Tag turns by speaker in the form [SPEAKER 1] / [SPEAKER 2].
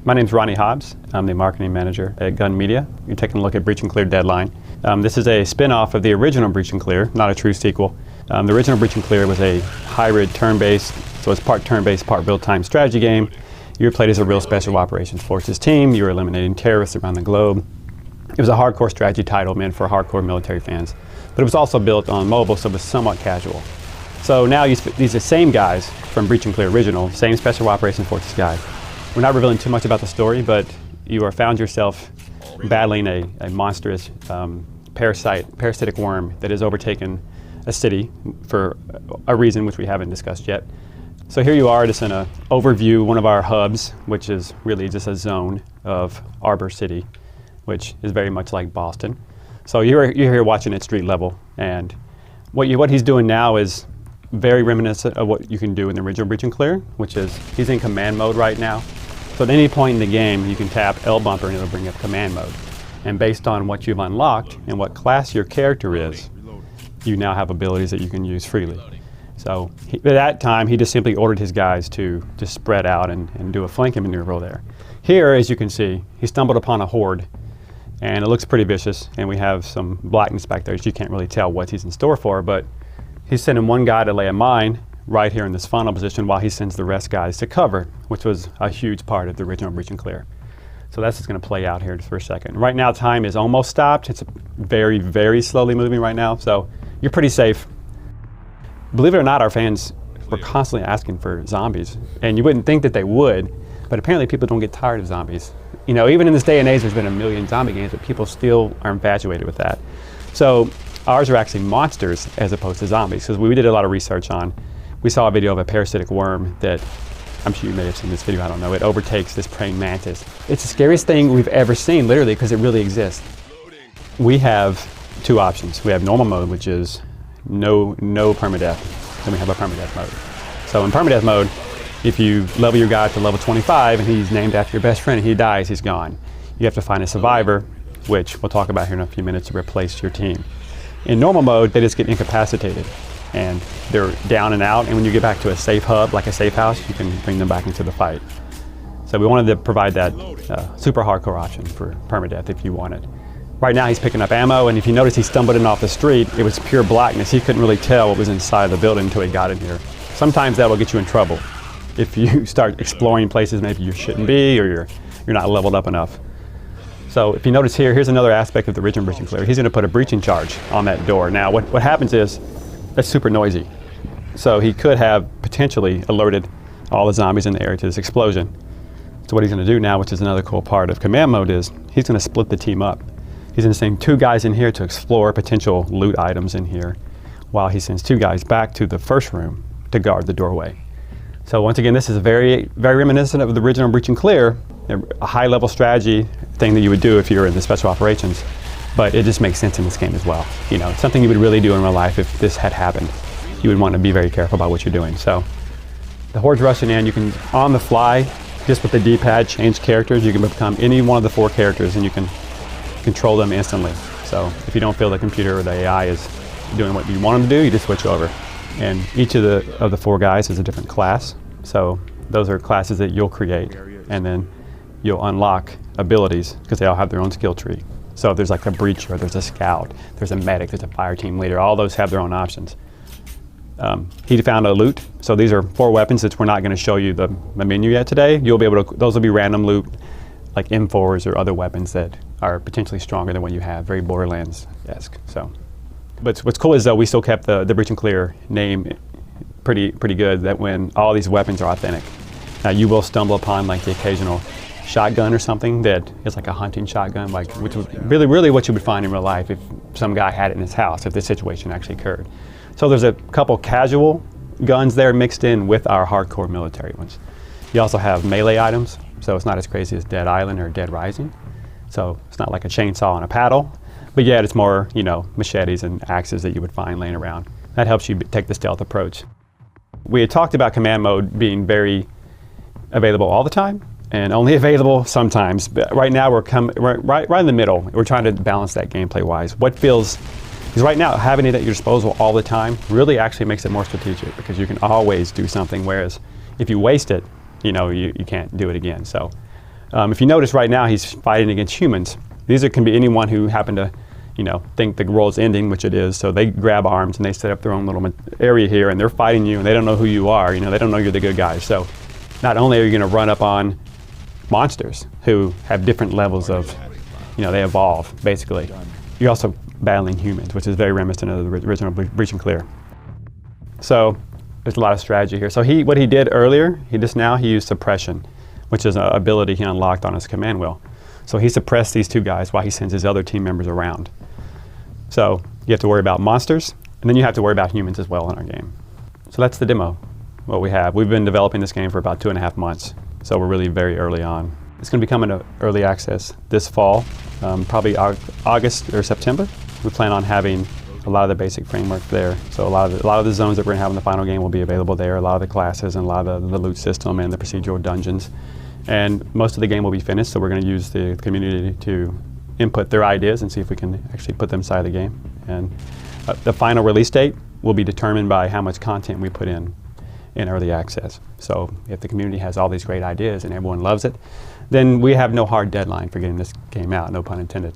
[SPEAKER 1] My name's Ronnie Hobbs. I'm the marketing manager at Gun Media. You're taking a look at Breach and Clear Deadline. This is a spin-off of the original Breach and Clear, not a true sequel. The original Breach and Clear was a hybrid turn-based, so it's part turn-based, part real-time strategy game. You were played as a real special operations forces team. You were eliminating terrorists around the globe. It was a hardcore strategy title meant for hardcore military fans, but it was also built on mobile, so it was somewhat casual. So now these are the same guys from Breach and Clear original, same special operations forces guys. We're not revealing too much about the story, but you are found yourself battling a monstrous parasitic worm that has overtaken a city for a reason which we haven't discussed yet. So here you are, just in an overview, one of our hubs, which is really just a zone of Arbor City, which is very much like Boston. So you're here watching at street level, and what he's doing now is very reminiscent of what you can do in the original Breach and Clear, which is he's in command mode right now. So at any point in the game, you can tap L bumper and it'll bring up command mode. And based on what you've unlocked and what class your character is, you now have abilities that you can use freely. So at that time, he just simply ordered his guys to just spread out and do a flanking maneuver there. Here, as you can see, he stumbled upon a horde, and it looks pretty vicious, and we have some blackness back there, so you can't really tell what he's in store for, but he's sending one guy to lay a mine right here in this funnel position while he sends the rest guys to cover, which was a huge part of the original Breach and Clear. So that's just going to play out here for a second. Right now, time is almost stopped. It's very, very slowly moving right now, so you're pretty safe. Believe it or not, our fans were constantly asking for zombies, and you wouldn't think that they would, but apparently people don't get tired of zombies. You know, even in this day and age, there's been a million zombie games, but people still are infatuated with that. So ours are actually monsters as opposed to zombies, because we did a lot of research on. We saw a video of a parasitic worm that, I'm sure you may have seen this video, I don't know, it overtakes this praying mantis. It's the scariest thing we've ever seen, literally, because it really exists. We have two options. We have normal mode, which is no permadeath, then we have a permadeath mode. So in permadeath mode, if you level your guy to level 25 and he's named after your best friend and he dies, he's gone. You have to find a survivor, which we'll talk about here in a few minutes, to replace your team. In normal mode, they just get incapacitated and they're down and out, and when you get back to a safe hub, like a safe house, you can bring them back into the fight. So we wanted to provide that super hardcore option for permadeath if you wanted. Right now he's picking up ammo, and if you notice he stumbled in off the street, it was pure blackness. He couldn't really tell what was inside the building until he got in here. Sometimes that will get you in trouble if you start exploring places maybe you shouldn't be, or you're not leveled up enough. So if you notice here, here's another aspect of the original Breach and Clear. He's going to put a breaching charge on that door. Now what happens is, that's super noisy. So he could have potentially alerted all the zombies in the area to this explosion. So what he's going to do now, which is another cool part of command mode, is he's going to split the team up. He's going to send two guys in here to explore potential loot items in here, while he sends two guys back to the first room to guard the doorway. So once again, this is very, very reminiscent of the original Breach and Clear, a high-level strategy thing that you would do if you were in the special operations, but it just makes sense in this game as well. You know, it's something you would really do in real life if this had happened. You would want to be very careful about what you're doing. So the horde's rushing in. You can, on the fly, just with the D-pad, change characters. You can become any one of the four characters, and you can control them instantly. So if you don't feel the computer or the AI is doing what you want them to do, you just switch over. And each of the four guys is a different class. So those are classes that you'll create, and then you'll unlock abilities because they all have their own skill tree. So if there's like a breacher, there's a scout, there's a medic, there's a fire team leader, all those have their own options. He found a loot. So these are four weapons that we're not going to show you the menu yet today. You'll be able to, those will be random loot, like M4s or other weapons that are potentially stronger than what you have, very Borderlands-esque. So, but what's cool is though we still kept the Breach and Clear name pretty good, that when all these weapons are authentic. Now you will stumble upon like the occasional shotgun or something that is like a hunting shotgun, like which is really what you would find in real life if some guy had it in his house, if this situation actually occurred. So there's a couple casual guns there mixed in with our hardcore military ones. You also have melee items, so it's not as crazy as Dead Island or Dead Rising. So it's not like a chainsaw and a paddle, but yet it's more, you know, machetes and axes that you would find laying around. That helps you take the stealth approach. We had talked about command mode being very available all the time and only available sometimes. But right now we're right in the middle. We're trying to balance that gameplay wise. What feels, because right now having it at your disposal all the time really actually makes it more strategic, because you can always do something, whereas if you waste it, you know, you can't do it again. So If you notice right now, he's fighting against humans. These can be anyone who happen to, think the role's ending, which it is. So they grab arms and they set up their own little area here, and they're fighting you, and they don't know who you are. They don't know you're the good guys. So not only are you going to run up on monsters who have different levels of, they evolve basically. You're also battling humans, which is very reminiscent of the original Breach and Clear. So there's a lot of strategy here. So what he did earlier, he used suppression, which is an ability he unlocked on his command wheel. So he suppressed these two guys while he sends his other team members around. So you have to worry about monsters, and then you have to worry about humans as well in our game. So that's the demo, what we have. We've been developing this game for about 2.5 months, so we're really very early on. It's going to be coming to early access this fall, probably August or September. We plan on having a lot of the basic framework there. So a lot of the zones that we're going to have in the final game will be available there, a lot of the classes and a lot of the loot system and the procedural dungeons. And most of the game will be finished, so we're going to use the community to input their ideas and see if we can actually put them inside the game. And the final release date will be determined by how much content we put in early access. So if the community has all these great ideas and everyone loves it, then we have no hard deadline for getting this game out, no pun intended.